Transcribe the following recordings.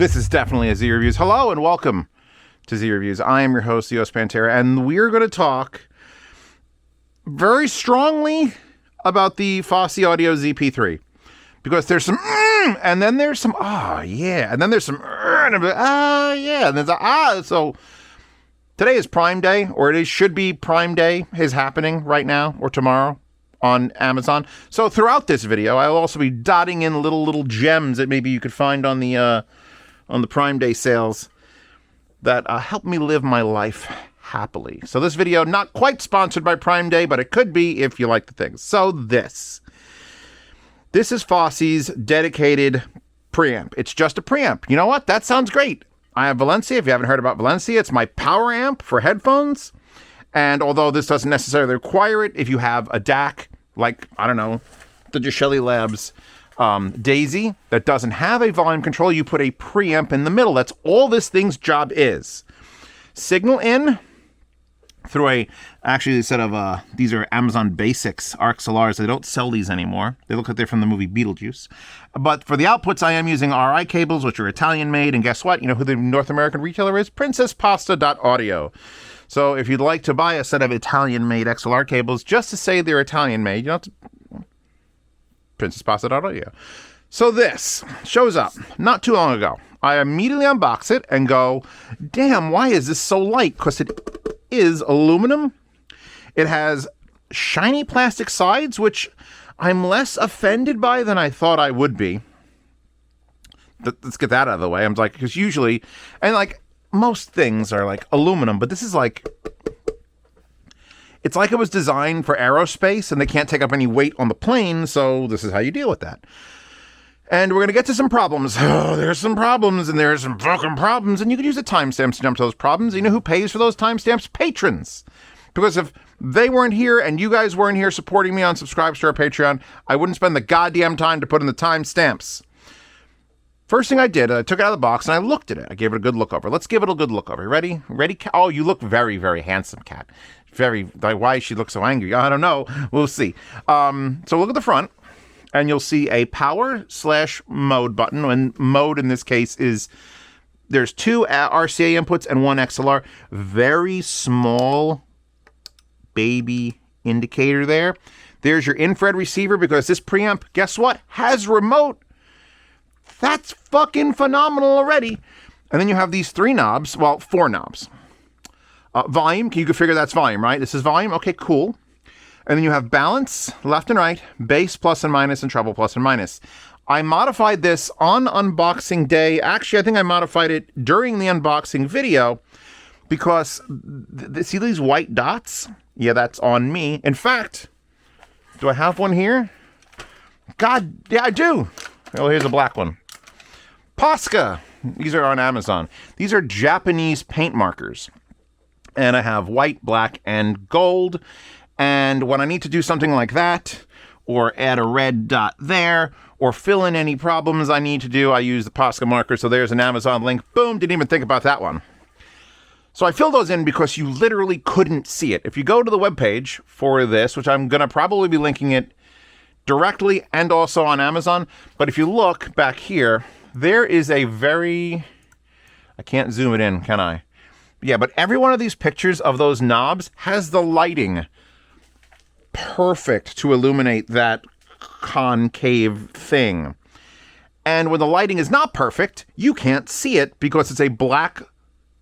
This is definitely a Z Reviews. Hello and welcome to Z Reviews. I am your host, Eos Pantera, and we're going to talk very strongly about the Fosi Audio ZP3. Because there's some, and then there's some, and then there's some, and then so today is Prime Day, or should be Prime Day, is happening right now, or tomorrow on Amazon. So throughout this video, I will also be dotting in little gems that maybe you could find on the Prime Day sales that help me live my life happily. So this video, not quite sponsored by Prime Day, but it could be if you like the things. So this is Fosi's dedicated preamp. It's just a preamp. You know what? That sounds great. I have Valencia. If you haven't heard about Valencia, it's my power amp for headphones. And although this doesn't necessarily require it, if you have a DAC, like, I don't know, the Gishelli Labs Daisy that doesn't have a volume control, you put a preamp in the middle. That's all this thing's job is. Signal in through actually a set of, these are Amazon Basics RXLRs. They don't sell these anymore. They look like they're from the movie Beetlejuice. But for the outputs, I am using RI cables, which are Italian made. And guess what? You know who the North American retailer is? PrincessPasta.audio. So if you'd like to buy a set of Italian-made XLR cables, just to say they're Italian-made, you don't have to... PrincessPasta.audio. So this shows up not too long ago. I immediately unbox it and go, damn, why is this so light? Because it is aluminum. It has shiny plastic sides, which I'm less offended by than I thought I would be. Let's get that out of the way. I'm like, because usually, and like, most things are like aluminum, but this is like, it's like it was designed for aerospace and they can't take up any weight on the plane, so this is how you deal with that. And we're going to get to some problems. Oh, there's some problems and there's some fucking problems, and you can use the timestamps to jump to those problems. You know who pays for those timestamps? Patrons. Because if they weren't here and you guys weren't here supporting me on Subscribe to our Patreon, I wouldn't spend the goddamn time to put in the timestamps. First thing I did, I took it out of the box and I looked at it. I gave it a good look over. Let's give it a good look over. Ready? Ready? Oh, you look very, very handsome, cat. Very, like, why she looks so angry? I don't know. We'll see. So look at the front and you'll see a power/mode button. And mode in this case is, there's two RCA inputs and one XLR. Very small baby indicator there. There's your infrared receiver, because this preamp, guess what? Has remote. That's fucking phenomenal already. And then you have these three knobs. Well, four knobs. Volume. You can figure that's volume, right? This is volume. Okay, cool. And then you have balance, left and right, bass plus and minus, and treble plus and minus. I modified this on unboxing day. Actually, I think I modified it during the unboxing video because, see these white dots? Yeah, that's on me. In fact, do I have one here? God, yeah, I do. Oh, here's a black one. Posca. These are on Amazon. These are Japanese paint markers. And I have white, black, and gold. And when I need to do something like that, or add a red dot there, or fill in any problems I need to do, I use the Posca marker. So there's an Amazon link. Boom, didn't even think about that one. So I filled those in because you literally couldn't see it. If you go to the webpage for this, which I'm going to probably be linking it directly and also on Amazon, but if you look back here, there is a very, I can't zoom it in, can I? Yeah, but every one of these pictures of those knobs has the lighting perfect to illuminate that concave thing. And when the lighting is not perfect, you can't see it because it's a black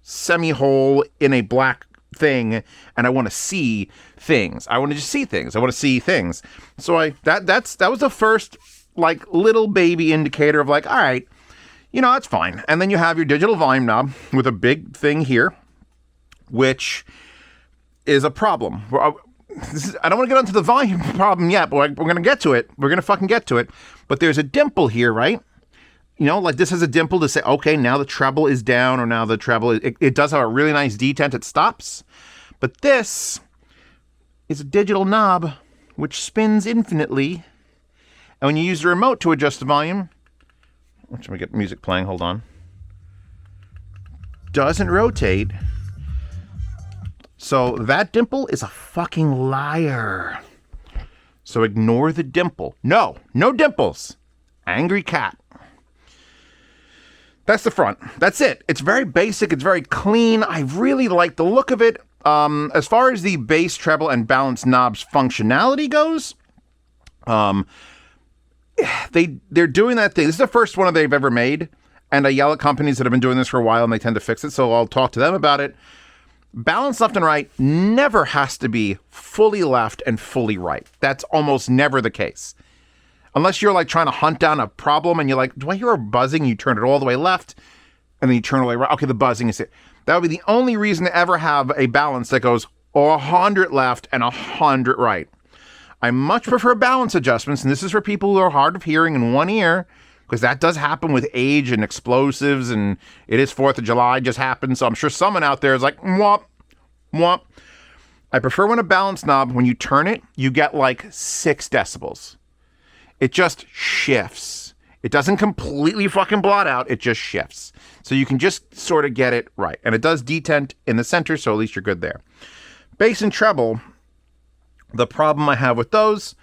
semi-hole in a black thing, and I want to see things. I want to just see things. I want to see things. So that was the first like little baby indicator of like, all right, you know, that's fine. And then you have your digital volume knob with a big thing here, which is a problem. I don't want to get onto the volume problem yet, but we're going to get to it. We're going to fucking get to it. But there's a dimple here, right? You know, like this has a dimple to say, okay, now the treble is down, or now the treble is, it does have a really nice detent. It stops. But this is a digital knob, which spins infinitely. And when you use the remote to adjust the volume, let me get music playing, hold on. Doesn't rotate. So that dimple is a fucking liar. So ignore the dimple. No dimples. Angry cat. That's the front. That's it. It's very basic. It's very clean. I really like the look of it. As far as the bass, treble, and balance knobs functionality goes, they're doing that thing. This is the first one they've ever made, and I yell at companies that have been doing this for a while, and they tend to fix it, so I'll talk to them about it. Balance left and right never has to be fully left and fully right. That's almost never the case. Unless you're like trying to hunt down a problem and you're like, do I hear a buzzing? You turn it all the way left and then you turn it all the way right. Okay, the buzzing is it. That would be the only reason to ever have a balance that goes 100 left and 100 right. I much prefer balance adjustments, and this is for people who are hard of hearing in one ear, because that does happen with age and explosives, and it is 4th of July just happened, so I'm sure someone out there is like, mwop, mwop. I prefer when a balance knob, when you turn it, you get like 6 decibels. It just shifts. It doesn't completely fucking blot out, it just shifts. So you can just sort of get it right. And it does detent in the center, so at least you're good there. Bass and treble, the problem I have with those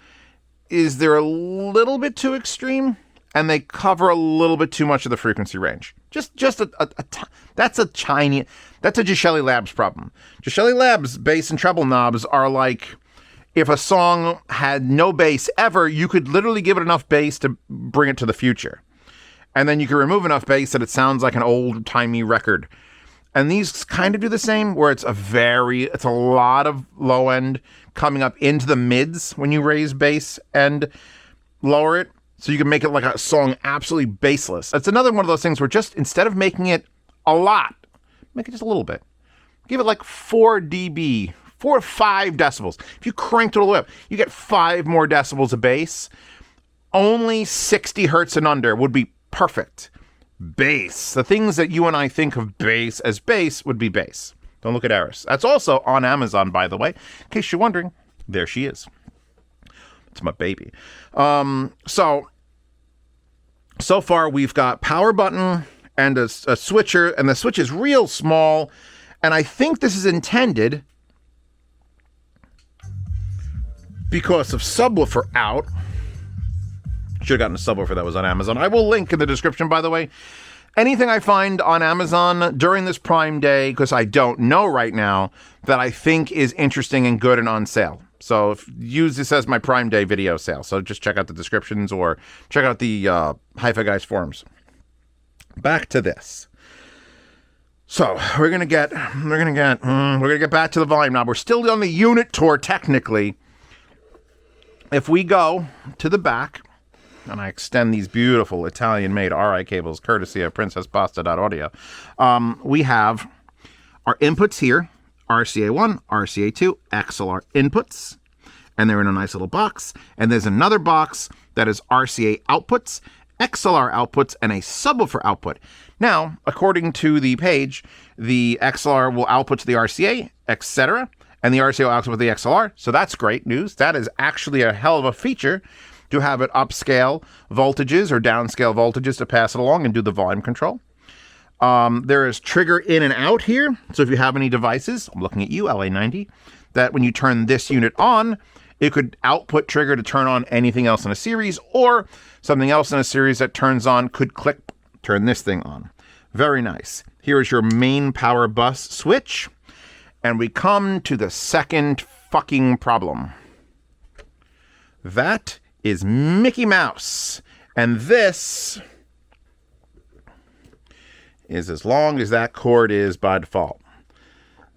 is they're a little bit too extreme, and they cover a little bit too much of the frequency range. That's a Gishelli Labs problem. Gishelli Labs bass and treble knobs are like, if a song had no bass ever, you could literally give it enough bass to bring it to the future. And then you can remove enough bass that it sounds like an old-timey record. And these kind of do the same, where it's a lot of low end coming up into the mids when you raise bass and lower it. So you can make it like a song absolutely bassless. It's another one of those things where just instead of making it a lot, make it just a little bit. Give it like 4 dB, 4 or 5 decibels. If you cranked it all the way up, you get 5 more decibels of bass. Only 60 hertz and under would be perfect. Bass. The things that you and I think of bass as bass would be bass. Don't look at Eris. That's also on Amazon, by the way. In case you're wondering, there she is. It's my baby. So far we've got power button and a switcher, and the switch is real small. And I think this is intended because of subwoofer out. Should have gotten a subwoofer that was on Amazon. I will link in the description, by the way. Anything I find on Amazon during this Prime Day, because I don't know right now, that I think is interesting and good and on sale. So use this as my Prime Day video sale. So just check out the descriptions or check out the Hi-Fi Guys forums. Back to this. So we're gonna get back to the volume knob. We're still on the unit tour technically. If we go to the back, and I extend these beautiful Italian-made RI cables, courtesy of PrincessPasta.audio, we have our inputs here, RCA1, RCA2, XLR inputs, and they're in a nice little box. And there's another box that is RCA outputs, XLR outputs, and a subwoofer output. Now, according to the page, the XLR will output to the RCA, etc., and the RCA will output to the XLR, so that's great news. That is actually a hell of a feature to have it upscale voltages or downscale voltages to pass it along and do the volume control. There is trigger in and out here. So if you have any devices, I'm looking at you, LA90, that when you turn this unit on, it could output trigger to turn on anything else in a series, or something else in a series that turns on could click, turn this thing on. Very nice. Here is your main power bus switch. And we come to the second fucking problem. That is Mickey Mouse. And this is as long as that cord is by default.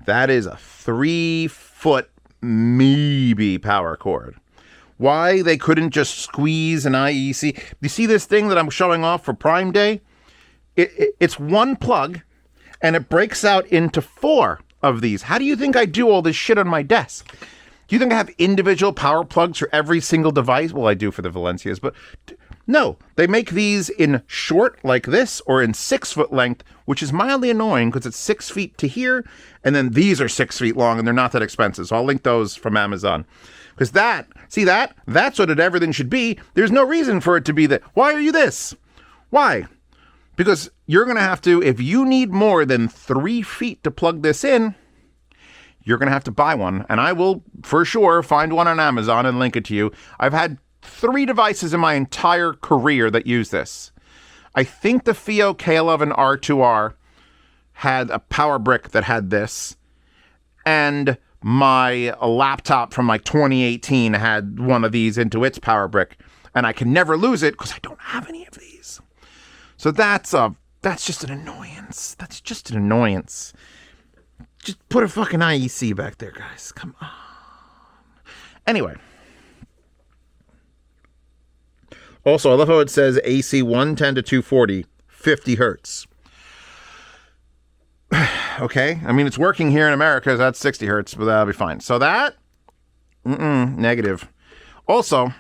That is a 3-foot maybe power cord. Why they couldn't just squeeze an IEC? You see this thing that I'm showing off for Prime Day? It's one plug, and it breaks out into 4 of these. How do you think I do all this shit on my desk? Do you think I have individual power plugs for every single device? Well, I do for the Valencias, but no. They make these in short like this or in 6-foot length, which is mildly annoying because it's 6 feet to here, and then these are 6 feet long, and they're not that expensive. So I'll link those from Amazon. Because that's what everything should be. There's no reason for it to be that. Why are you this? Why? Because you're going to have to, if you need more than 3 feet to plug this in, you're going to have to buy one. And I will, for sure, find one on Amazon and link it to you. I've had 3 devices in my entire career that use this. I think the FIO K11R2R had a power brick that had this, and my laptop from like 2018 had one of these into its power brick, and I can never lose it because I don't have any of these. So that's just an annoyance. That's just an annoyance. Just put a fucking IEC back there, guys. Come on. Anyway. Also, I love how it says AC 110 to 240, 50 hertz. Okay, I mean, it's working here in America, so that's 60 hertz, but that'll be fine. So that, negative. Also,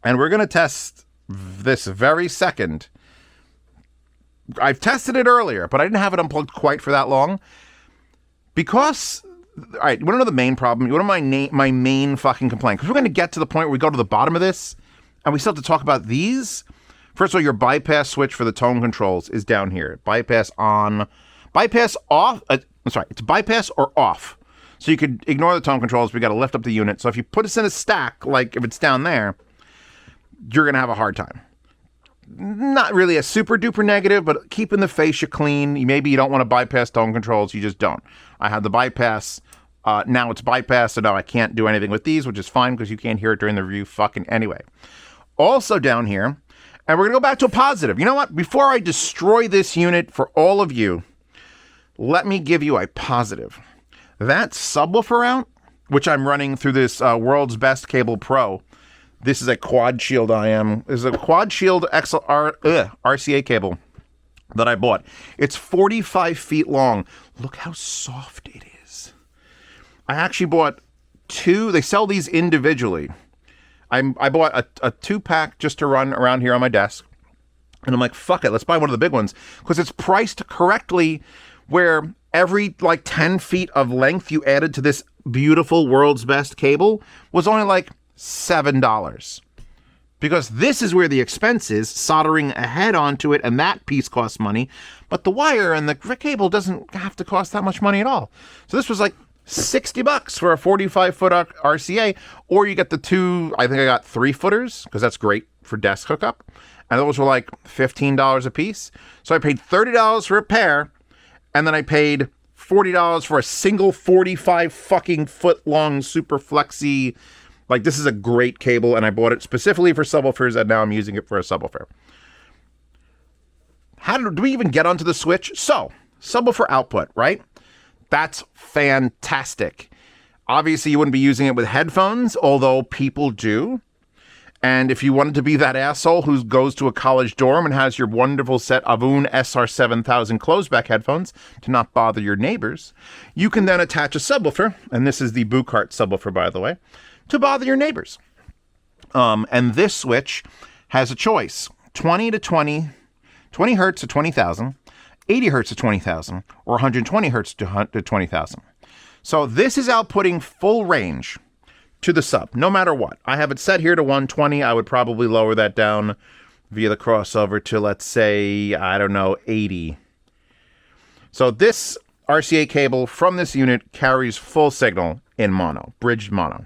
and we're going to test this very second. I've tested it earlier, but I didn't have it unplugged quite for that long. Because, all right, you want to know the main problem? You want to know my main fucking complaint? Because we're going to get to the point where we go to the bottom of this, and we still have to talk about these. First of all, your bypass switch for the tone controls is down here. Bypass on, bypass off. It's bypass or off. So you could ignore the tone controls. We got to lift up the unit. So if you put this in a stack, like if it's down there, you're going to have a hard time. Not really a super duper negative, but keeping the fascia clean. Maybe you don't want to bypass tone controls. You just don't. I had the bypass. Now it's bypassed, so now I can't do anything with these, which is fine because you can't hear it during the review fucking anyway. Also down here, and we're going to go back to a positive. You know what? Before I destroy this unit for all of you, let me give you a positive. That subwoofer out, which I'm running through this World's Best Cable Pro. This is a quad shield This is a quad shield RCA cable that I bought. It's 45 feet long. Look how soft it is. I actually bought two. They sell these individually. I bought a 2-pack just to run around here on my desk. And I'm like, fuck it, let's buy one of the big ones. Because it's priced correctly where every like 10 feet of length you added to this beautiful World's Best cable was only like $7. Because this is where the expense is, soldering a head onto it, and that piece costs money. But the wire and the cable doesn't have to cost that much money at all. So this was like $60 for a 45-foot RCA, or you get the two, I think I got 3-footers, because that's great for desk hookup. And those were like $15 a piece. So I paid $30 for a pair, and then I paid $40 for a single 45 fucking foot long super flexy. Like, this is a great cable, and I bought it specifically for subwoofers, and now I'm using it for a subwoofer. How do we even get onto the switch? So, subwoofer output, right? That's fantastic. Obviously, you wouldn't be using it with headphones, although people do. And if you wanted to be that asshole who goes to a college dorm and has your wonderful set of Avun SR7000 closeback headphones to not bother your neighbors, you can then attach a subwoofer, and this is the Buchart subwoofer, by the way, to bother your neighbors. And this switch has a choice. 20 hertz to 20,000, 80 hertz to 20,000, or 120 hertz to 20,000. So this is outputting full range to the sub, no matter what. I have it set here to 120. I would probably lower that down via the crossover to, let's say, 80. So this RCA cable from this unit carries full signal in mono, bridged mono.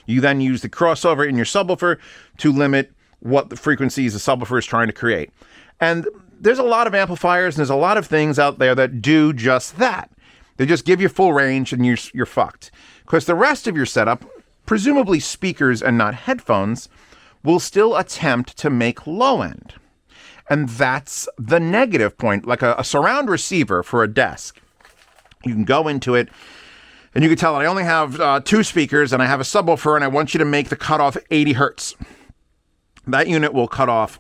You then use the crossover in your subwoofer to limit what the frequencies the subwoofer is trying to create. And there's a lot of amplifiers and there's a lot of things out there that do just that. They just give you full range and you're fucked. Because the rest of your setup, presumably speakers and not headphones, will still attempt to make low end. And that's the negative point. Like a surround receiver for a desk. You can go into it and you can tell it, I only have 2 speakers and I have a subwoofer and I want you to make the cutoff 80 hertz. That unit will cut off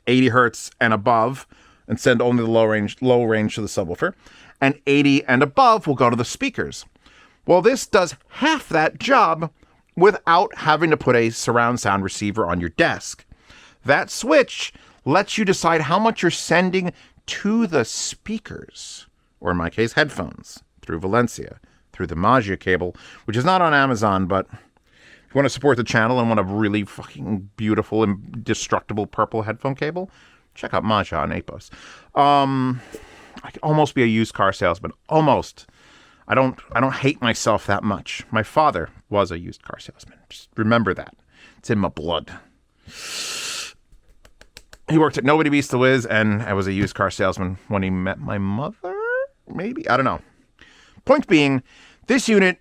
80 hertz and above and send only the low range to the subwoofer. And 80 and above will go to the speakers. Well, this does half that job without having to put a surround sound receiver on your desk. That switch lets you decide how much you're sending to the speakers, or in my case, headphones, through Valencia, through the Magia cable, which is not on Amazon, but if you want to support the channel and want a really fucking beautiful and indestructible purple headphone cable, check out Magia on Apos. I could almost be a used car salesman. Almost. I don't hate myself that much. My father was a used car salesman. Just remember that. It's in my blood. He worked at Nobody Beats the Wiz, and I was a used car salesman when he met my mother? Maybe? I don't know. Point being, this unit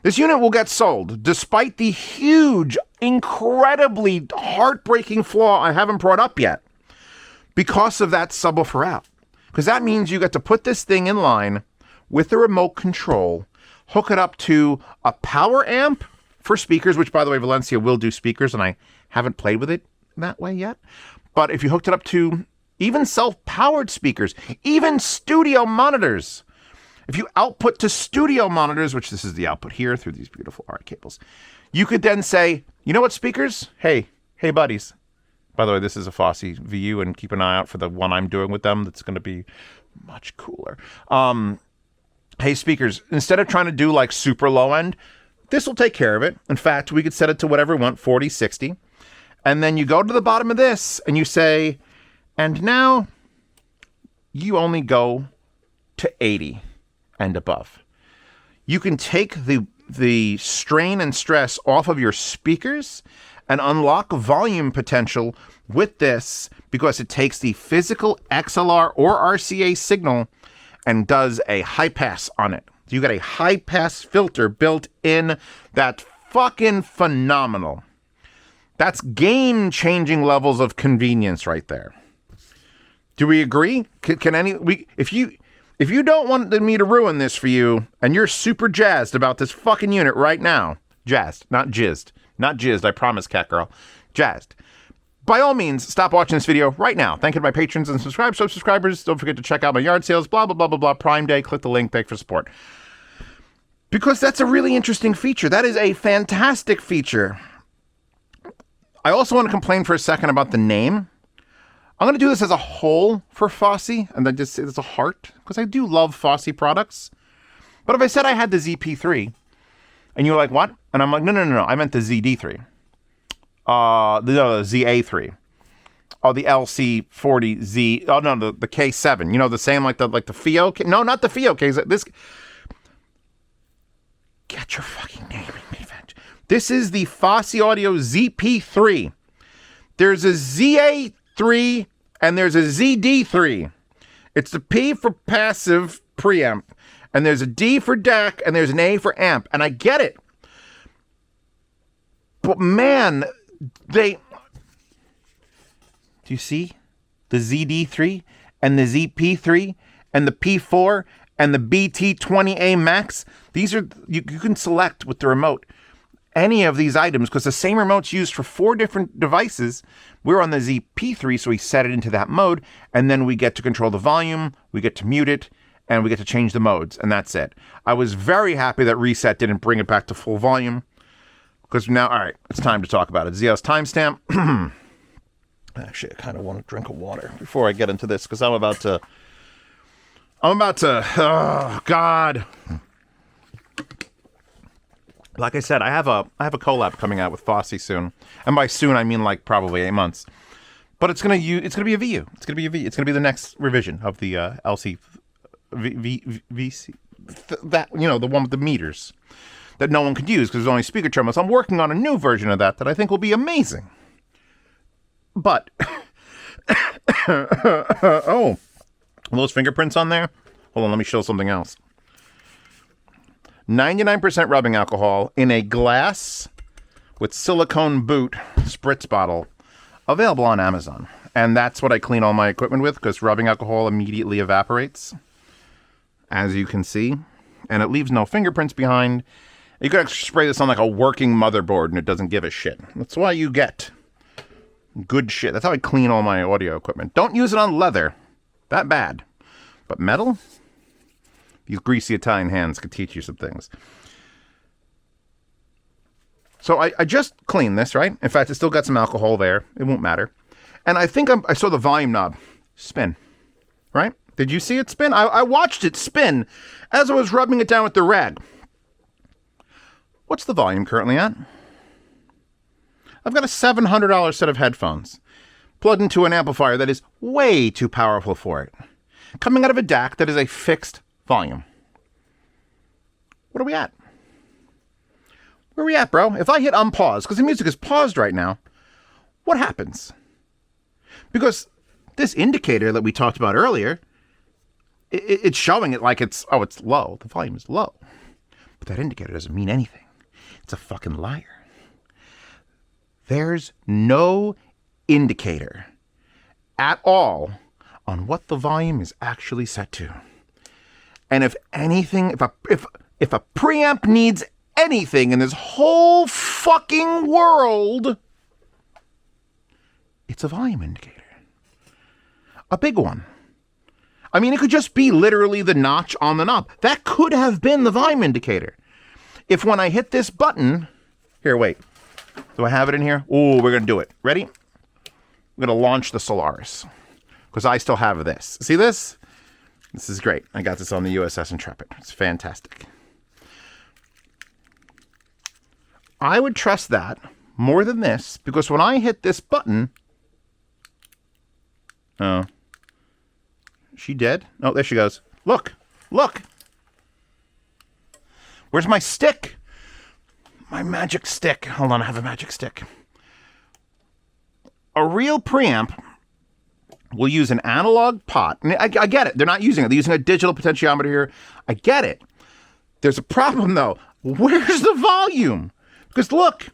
will get sold, despite the huge, incredibly heartbreaking flaw I haven't brought up yet, because of that subwoofer out. Because that means you get to put this thing in line with the remote control, hook it up to a power amp for speakers, which, by the way, Valencia will do speakers, and I haven't played with it that way yet. But if you hooked it up to even self-powered speakers, even studio monitors, if you output to studio monitors, which this is the output here through these beautiful art cables, you could then say, you know what, speakers? Hey buddies. By the way, this is a Fosi VU, and keep an eye out for the one I'm doing with them. That's going to be much cooler. Hey, speakers, instead of trying to do like super low end, this will take care of it. In fact, we could set it to whatever we want, 40, 60. And then you go to the bottom of this and you say, and now you only go to 80 and above. You can take the strain and stress off of your speakers and unlock volume potential with this, because it takes the physical XLR or RCA signal and does a high pass on it. You got a high pass filter built in. That's fucking phenomenal. That's game-changing levels of convenience right there. Do we agree? If you don't want me to ruin this for you, and you're super jazzed about this fucking unit right now, jazzed, not jizzed, I promise, cat girl, jazzed. By all means, stop watching this video right now. Thank you to my patrons and subscribers. Don't forget to check out my yard sales, blah, blah, blah, blah, blah. Prime Day, click the link, thank for support. Because that's a really interesting feature. That is a fantastic feature. I also want to complain for a second about the name. I'm going to do this as a whole for Fosi, and then just say there's a heart, because I do love Fosi products. But if I said I had the ZP3, and you're like, what? And I'm like, no, I meant the ZD3. The ZA3. Oh, the LC40Z. Oh, no, the K7. You know, the same like the FIO. No, not the FIO case. This. Get your fucking name in me, Venge. This is the Fosi Audio ZP3. There's a ZA3 and there's a ZD3. It's the P for passive preamp, and there's a D for DAC, and there's an A for amp. And I get it. But man, do you see the ZD3 and the ZP3 and the P4 and the BT20A Max? These are, you can select with the remote any of these items, because the same remote's used for 4 different devices. We're on the ZP3, so we set it into that mode, and then we get to control the volume, we get to mute it, and we get to change the modes, and that's it. I was very happy that Reset didn't bring it back to full volume, because now, all right, it's time to talk about it. ZO's timestamp. Actually, I kind of want to drink a water before I get into this, because I'm about to, oh, God. Like I said, I have a collab coming out with Fosi soon, and by soon I mean like probably 8 months. But it's gonna be a VU. It's gonna be the next revision of the LC VC, that, you know, the one with the meters that no one could use because there's only speaker terminals. I'm working on a new version of that I think will be amazing. But oh, those fingerprints on there. Hold on, let me show something else. 99% rubbing alcohol in a glass with silicone boot spritz bottle, available on Amazon. And that's what I clean all my equipment with, because rubbing alcohol immediately evaporates, as you can see, and it leaves no fingerprints behind. You could actually spray this on like a working motherboard and it doesn't give a shit. That's why you get good shit. That's how I clean all my audio equipment. Don't use it on leather. That bad. But metal? These greasy Italian hands could teach you some things. So I just cleaned this, right? In fact, it still got some alcohol there. It won't matter. And I think I saw the volume knob spin, right? Did you see it spin? I watched it spin as I was rubbing it down with the rag. What's the volume currently at? I've got a $700 set of headphones plugged into an amplifier that is way too powerful for it, coming out of a DAC that is a fixed volume. What are we at? Where are we at, bro? If I hit unpause, because the music is paused right now, what happens? Because this indicator that we talked about earlier, it's showing it like it's low. The volume is low. But that indicator doesn't mean anything. It's a fucking liar. There's no indicator at all on what the volume is actually set to. And if anything, if a preamp needs anything in this whole fucking world, it's a volume indicator. A big one. I mean, it could just be literally the notch on the knob. That could have been the volume indicator. If when I hit this button, here, wait. Do I have it in here? Oh, we're going to do it. Ready? I'm going to launch the Solaris because I still have this. See this? This is great. I got this on the USS Intrepid. It's fantastic. I would trust that more than this because when I hit this button, oh, she dead? Oh, there she goes. Look, look. Where's my stick? My magic stick. Hold on, I have a magic stick. A real preamp will use an analog pot. And I get it. They're not using it. They're using a digital potentiometer here. I get it. There's a problem, though. Where's the volume? Because look.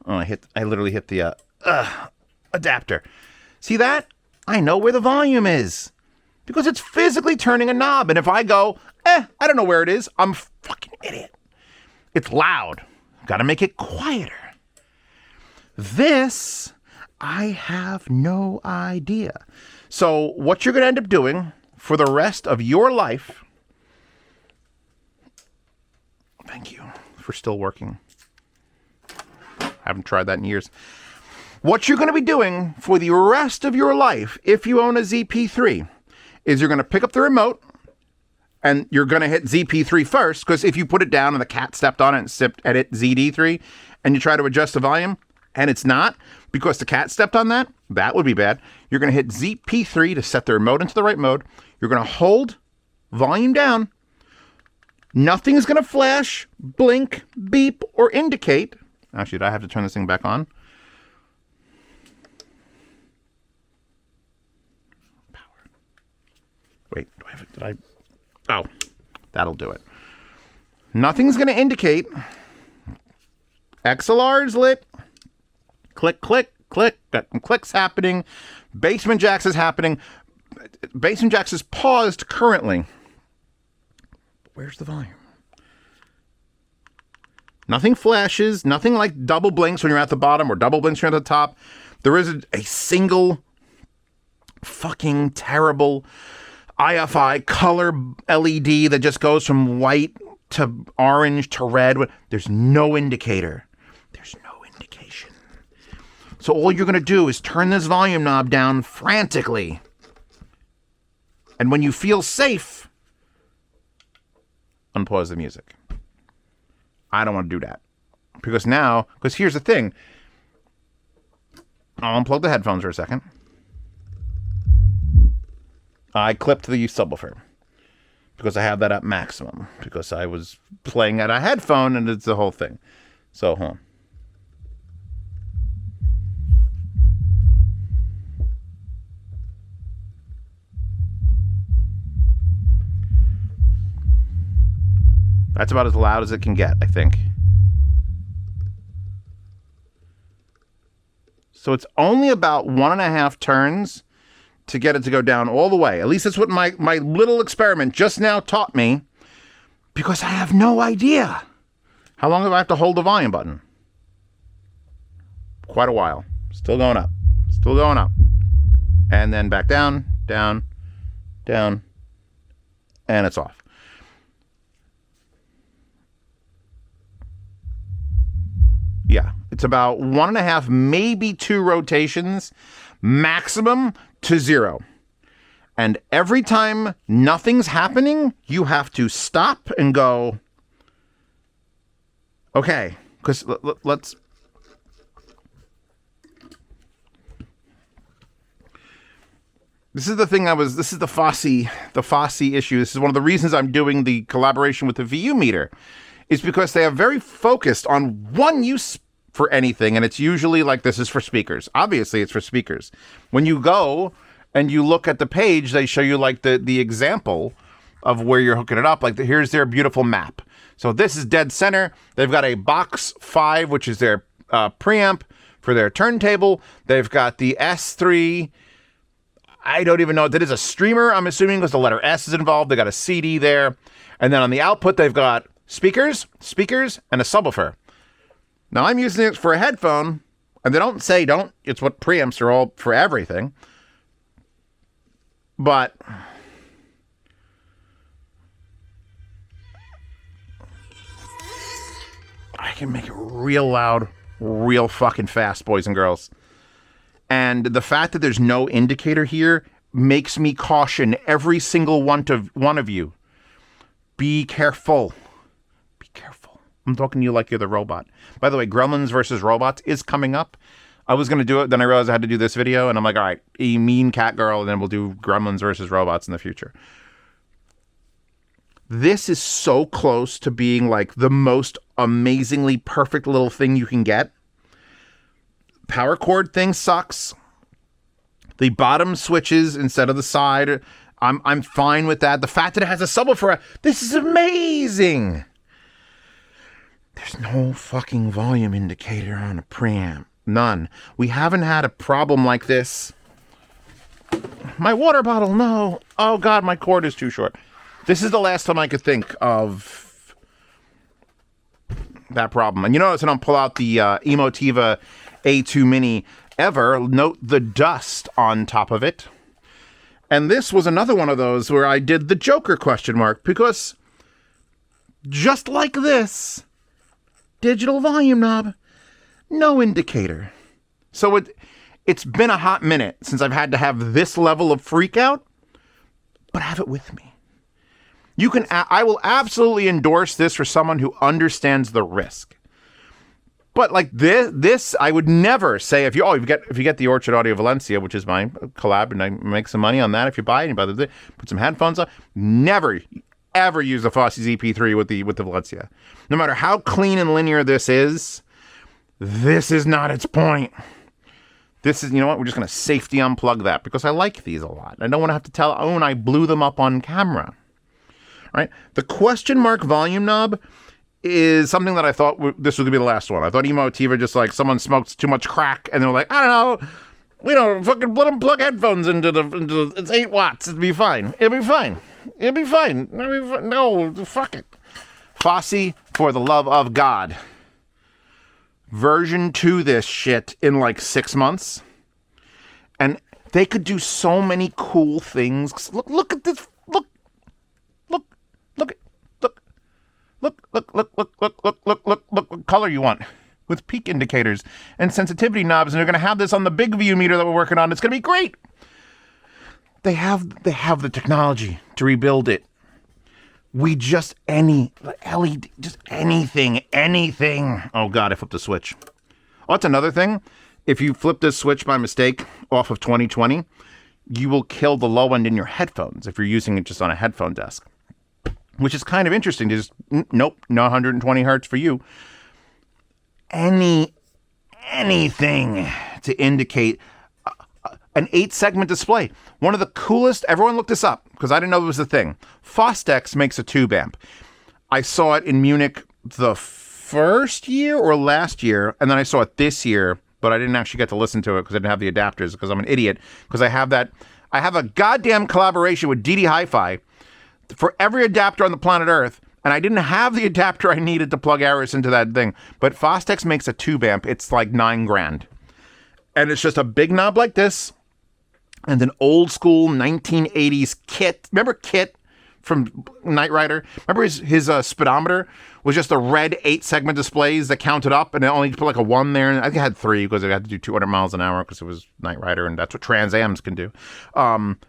Oh, I literally hit the adapter. See that? I know where the volume is. Because it's physically turning a knob. And if I go, I don't know where it is, I'm a fucking idiot. It's loud. Got to make it quieter. This, I have no idea. So what you're going to end up doing for the rest of your life, thank you for still working. I haven't tried that in years. What you're going to be doing for the rest of your life, if you own a ZP3, is you're going to pick up the remote and you're going to hit ZP3 first, because if you put it down and the cat stepped on it and hit ZD3 and you try to adjust the volume and it's not because the cat stepped on that, that would be bad. You're going to hit ZP3 to set the remote into the right mode. You're going to hold volume down. Nothing is going to flash, blink, beep, or indicate. Actually, do I have to turn this thing back on? Power. Wait, do I have it? Did I? Oh, that'll do it. Nothing's going to indicate. XLR's lit. Click, click, click. Got some clicks happening. Basement jacks is happening. Basement jacks is paused currently. Where's the volume? Nothing flashes. Nothing like double blinks when you're at the bottom or double blinks when you're at the top. There isn't a single fucking terrible IFI color LED that just goes from white to orange to red. There's no indicator. There's no indication. So all you're going to do is turn this volume knob down frantically. And when you feel safe, unpause the music. I don't want to do that. Because here's the thing. I'll unplug the headphones for a second. I clipped the subwoofer because I have that at maximum because I was playing at a headphone and it's the whole thing. So, hold on. That's about as loud as it can get, I think. So it's only about 1.5 turns to get it to go down all the way. At least that's what my little experiment just now taught me, because I have no idea. How long do I have to hold the volume button? Quite a while. Still going up. Still going up. And then back down, down, down, and it's off. Yeah, it's about 1.5, maybe 2 rotations, maximum to 0. And every time nothing's happening, you have to stop and go, okay, because let's... This is the thing this is the Fosi issue. This is one of the reasons I'm doing the collaboration with the VU meter, is because they are very focused on one use for anything, and it's usually like, this is for speakers. Obviously, it's for speakers. When you go and you look at the page, they show you like the example of where you're hooking it up. Like, here's their beautiful map. So this is dead center. They've got a box 5, which is their preamp for their turntable. They've got the S3. I don't even know if that is a streamer, I'm assuming, because the letter S is involved. They got a CD there. And then on the output, they've got speakers, and a subwoofer. Now, I'm using it for a headphone, and they don't say don't. It's what preamps are all for everything. But I can make it real loud, real fucking fast, boys and girls. And the fact that there's no indicator here makes me caution every single one of you. Be careful. Be careful. I'm talking to you like you're the robot. By the way, Gremlins versus Robots is coming up. I was going to do it, then I realized I had to do this video, and I'm like, all right, mean cat girl, and then we'll do Gremlins versus Robots in the future. This is so close to being like the most amazingly perfect little thing you can get. Power cord thing sucks. The bottom switches instead of the side, I'm fine with that. The fact that it has a subwoofer, this is amazing. There's no fucking volume indicator on a preamp. None. We haven't had a problem like this. My water bottle, no. Oh God, my cord is too short. This is the last time I could think of that problem. And you notice I don't pull out the Emotiva A2 Mini ever. Note the dust on top of it. And this was another one of those where I did the Joker question mark, because just like this, digital volume knob, no indicator. So it's been a hot minute since I've had to have this level of freak out, but have it with me. I will absolutely endorse this for someone who understands the risk. But like this, I would never say if you get the Orchard Audio Valencia, which is my collab, and I make some money on that if you buy it, and put some headphones on. Never ever use the Fosi ZP3 with the Valencia. No matter how clean and linear this is not its point. This is, you know what? We're just going to safety unplug that because I like these a lot. I don't want to have to tell Owen I blew them up on camera. Right? The question mark volume knob is something that I thought this was going to be the last one. I thought Emotiva just like someone smoked too much crack and they were like, I don't know, we don't fucking let them plug headphones into it's 8 watts. It'll be fine. It'll be fine. No, fuck it. Fosi, for the love of God. Version 2 this shit in like 6 months. And they could do so many cool things. Look at this. Look what color you want with peak indicators and sensitivity knobs, and they're going to have this on the big view meter that we're working on. It's going to be great. They have the technology to rebuild it. We just LED, just anything. Oh God, I flipped the switch. Oh, that's another thing. If you flip this switch by mistake off of 2020, you will kill the low end in your headphones if you're using it just on a headphone desk. Which is kind of interesting. Just nope, no 120 hertz for you. Anything to indicate an 8-segment display. One of the coolest. Everyone look this up because I didn't know it was a thing. Fostex makes a tube amp. I saw it in Munich the first year or last year, and then I saw it this year, but I didn't actually get to listen to it because I didn't have the adapters because I'm an idiot. Because I have a goddamn collaboration with DD Hi-Fi for every adapter on the planet Earth, and I didn't have the adapter I needed to plug Aris into that thing. But Fostex makes a tube amp. It's like $9,000. And it's just a big knob like this, and an old school 1980s Kit. Remember Kit from Knight Rider? Remember his speedometer was just a red 8-segment displays that counted up, and it only put like a 1 there. And I think it had 3 because it had to do 200 miles an hour because it was Knight Rider, and that's what Trans Ams can do.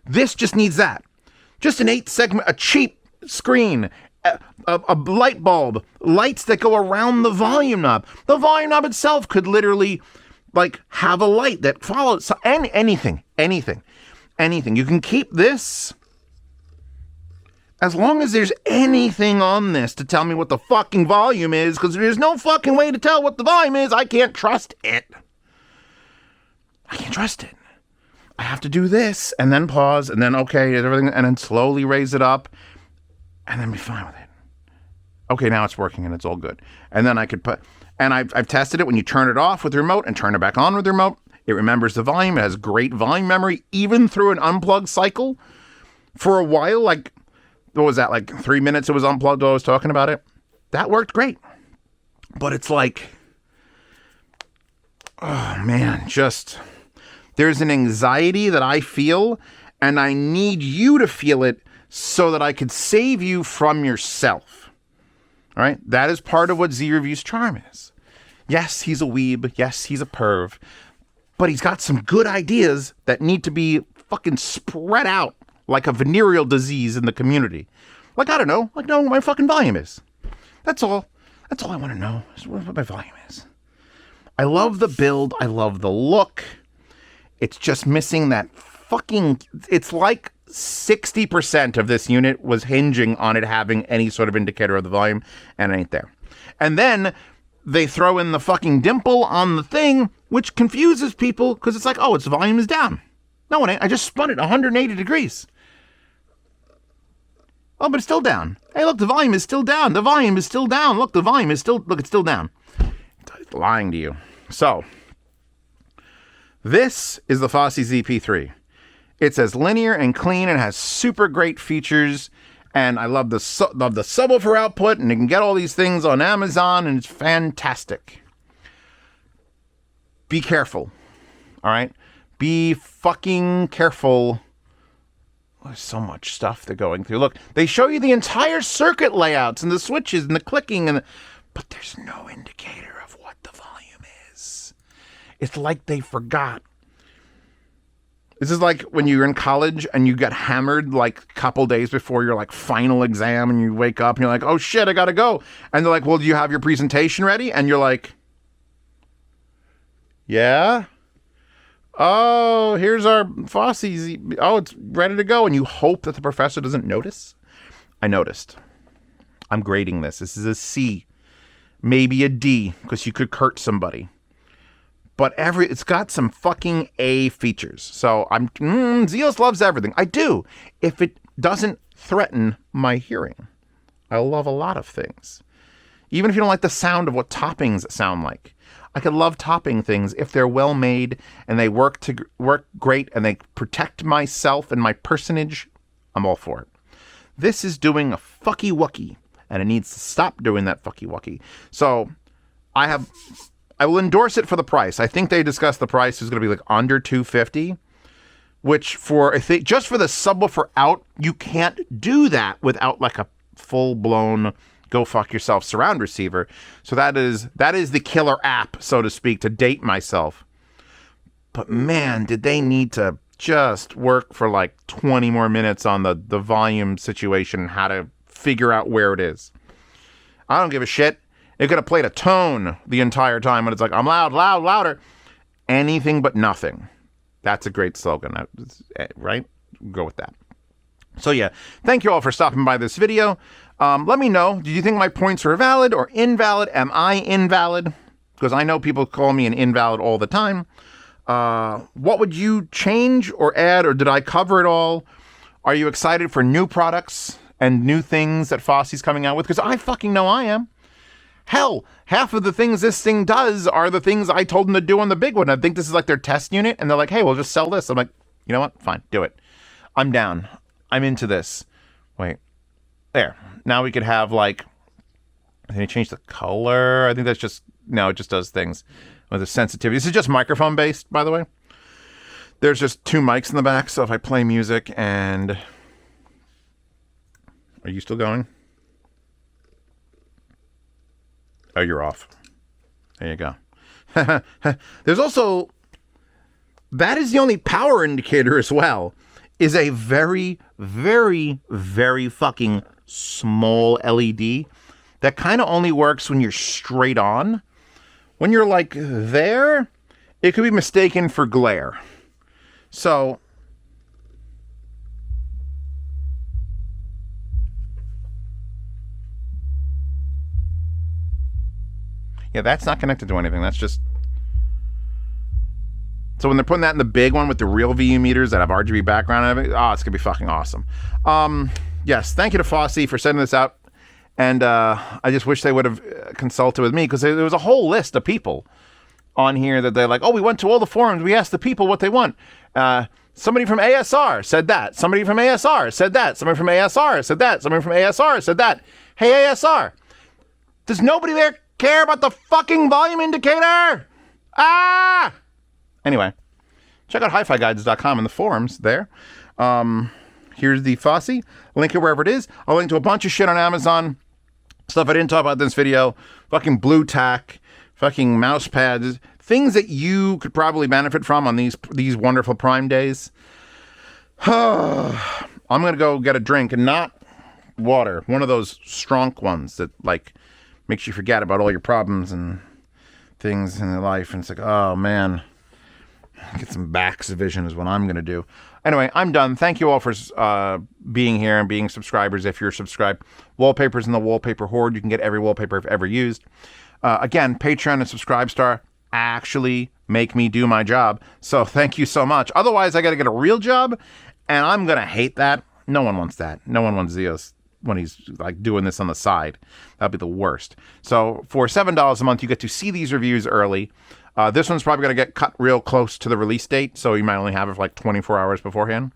This just needs that. Just an 8-segment, a cheap screen, a light bulb, lights that go around the volume knob. The volume knob itself could literally like have a light that follows anything. You can keep this As long as there's anything on this to tell me what the fucking volume is, because there's no fucking way to tell what the volume is, I can't trust it. I can't trust it. I have to do this, and then pause, and then okay, everything, and then slowly raise it up, and then be fine with it. Okay, now it's working, and it's all good. And then I could put, and I've tested it when you turn it off with the remote and turn it back on with the remote. It remembers the volume. It has great volume memory, even through an unplugged cycle. For a while, like, what was that, like 3 minutes it was unplugged while I was talking about it? That worked great. But it's like, oh man, just, there's an anxiety that I feel, and I need you to feel it so that I could save you from yourself. All right? That is part of what Z Review's charm is. Yes, he's a weeb. Yes, he's a perv. But he's got some good ideas that need to be fucking spread out like a venereal disease in the community. Like, I don't know. Like, know what my fucking volume is. That's all. That's all I want to know, is what my volume is. I love the build. I love the look. It's just missing that fucking... It's like 60% of this unit was hinging on it having any sort of indicator of the volume, and it ain't there. And then they throw in the fucking dimple on the thing, which confuses people, because it's like, oh, its volume is down. No, it ain't. I just spun it 180 degrees. Oh, but it's still down. Hey, look, the volume is still down. The volume is still down. Look, the volume is still... Look, it's still down. It's lying to you. So, this is the Fosi ZP3. It's as linear and clean and has super great features. And I love the subwoofer output, and you can get all these things on Amazon, and it's fantastic. Be careful. All right? Be fucking careful. There's so much stuff they're going through. Look, they show you the entire circuit layouts and the switches and the clicking, but there's no indicator of what the volume is. It's like they forgot. This is like when you're in college and you got hammered like a couple days before your like final exam, and you wake up and you're like, oh shit, I gotta go. And they're like, well, do you have your presentation ready? And you're like, yeah. Oh, here's our Fosi. Oh, it's ready to go. And you hope that the professor doesn't notice. I noticed. I'm grading this. This is a C. Maybe a D, because you could hurt somebody. But it's got some fucking A features. So Zeus loves everything. I do. If it doesn't threaten my hearing. I love a lot of things. Even if you don't like the sound of what toppings sound like. I could love topping things if they're well made and they work great and they protect myself and my personage. I'm all for it. This is doing a fucky wucky, and it needs to stop doing that fucky wucky. So I will endorse it for the price. I think they discussed the price is going to be like under $250, which just for the subwoofer out, you can't do that without like a full blown go fuck yourself surround receiver. So that is the killer app, so to speak, to date myself. But man, did they need to just work for like 20 more minutes on the volume situation and how to figure out where it is. I don't give a shit. It could have played a tone the entire time when it's like, I'm loud, louder. Anything but nothing. That's a great slogan, right? Go with that. So yeah, thank you all for stopping by this video. Let me know, do you think my points are valid or invalid? Am I invalid? Because I know people call me an invalid all the time. What would you change or add, or did I cover it all? Are you excited for new products and new things that Fosi's coming out with? Because I fucking know I am. Hell, half of the things this thing does are the things I told them to do on the big one. I think this is like their test unit, and they're like, hey, we'll just sell this. I'm like, you know what? Fine, do it. I'm down. I'm into this. Wait. There. Now we could have like, I think they changed the color. I think that's just, no, it just does things with the sensitivity. This is just microphone based, by the way. There's just 2 mics in the back. So if I play music and, are you still going? Oh, you're off. There you go. There's also, that is the only power indicator as well, is a very, very, very fucking small LED that kind of only works when you're straight on. When you're like there, it could be mistaken for glare. So Yeah, that's not connected to anything. That's just... So when they're putting that in the big one with the real VU meters that have RGB background and everything, it's going to be fucking awesome. Yes, thank you to Fosi for sending this out. And I just wish they would have consulted with me, because there was a whole list of people on here that they're like, oh, we went to all the forums. We asked the people what they want. Somebody from ASR said that. Somebody from ASR said that. Somebody from ASR said that. Somebody from ASR said that. Hey, ASR, does nobody there care about the fucking volume indicator? Anyway, check out HiFiGuides.com in the forums there. Here's the Fosi. Link it wherever it is. I'll link to a bunch of shit on Amazon. Stuff I didn't talk about in this video. Fucking blue tack. Fucking mouse pads. Things that you could probably benefit from on these wonderful Prime days. I'm going to go get a drink, and not water. One of those strong ones that, like, makes you forget about all your problems and things in your life. And it's like, oh, man. Get some Bax vision is what I'm going to do. Anyway, I'm done. Thank you all for being here and being subscribers if you're subscribed. Wallpapers in the Wallpaper Horde. You can get every wallpaper I've ever used. Again, Patreon and Subscribestar actually make me do my job. So thank you so much. Otherwise, I got to get a real job, and I'm going to hate that. No one wants that. No one wants Zeus when he's like doing this on the side. That'd be the worst. So for $7 a month, you get to see these reviews early. This one's probably going to get cut real close to the release date, so you might only have it for like 24 hours beforehand.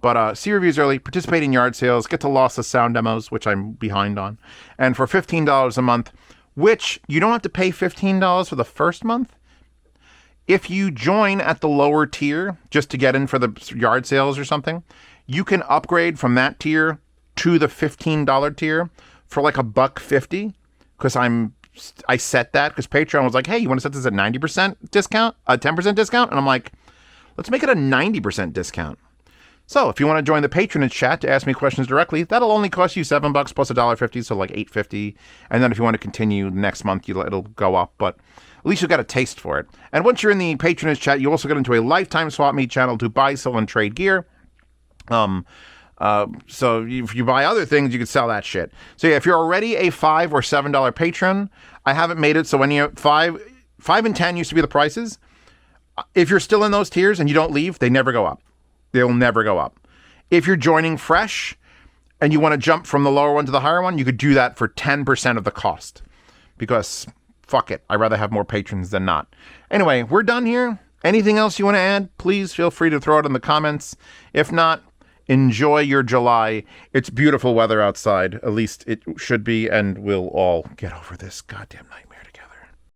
But see reviews early, participate in yard sales, get to lossless sound demos, which I'm behind on. And for $15 a month, which you don't have to pay $15 for the first month. If you join at the lower tier, just to get in for the yard sales or something, you can upgrade from that tier to the $15 tier for like $1.50, because I set that because Patreon was like, hey, you want to set this at 90% discount, a 10% discount? And I'm like, let's make it a 90% discount. So if you want to join the patronage chat to ask me questions directly, that'll only cost you $7 plus $1.50, so like $8.50. And then if you want to continue next month, it'll go up, but at least you got a taste for it. And once you're in the patronage chat, you also get into a lifetime swap meet channel to buy, sell, and trade gear. So if you buy other things, you can sell that shit. So yeah, if you're already a $5 or $7 patron, I haven't made it so when you $5 and $10 used to be the prices. If you're still in those tiers and you don't leave, they never go up. They'll never go up. If you're joining fresh and you want to jump from the lower one to the higher one, you could do that for 10% of the cost, because fuck it, I'd rather have more patrons than not. Anyway, we're done here. Anything else you want to add, please feel free to throw it in the comments. If not, enjoy your July. It's beautiful weather outside. At least it should be, and we'll all get over this goddamn night.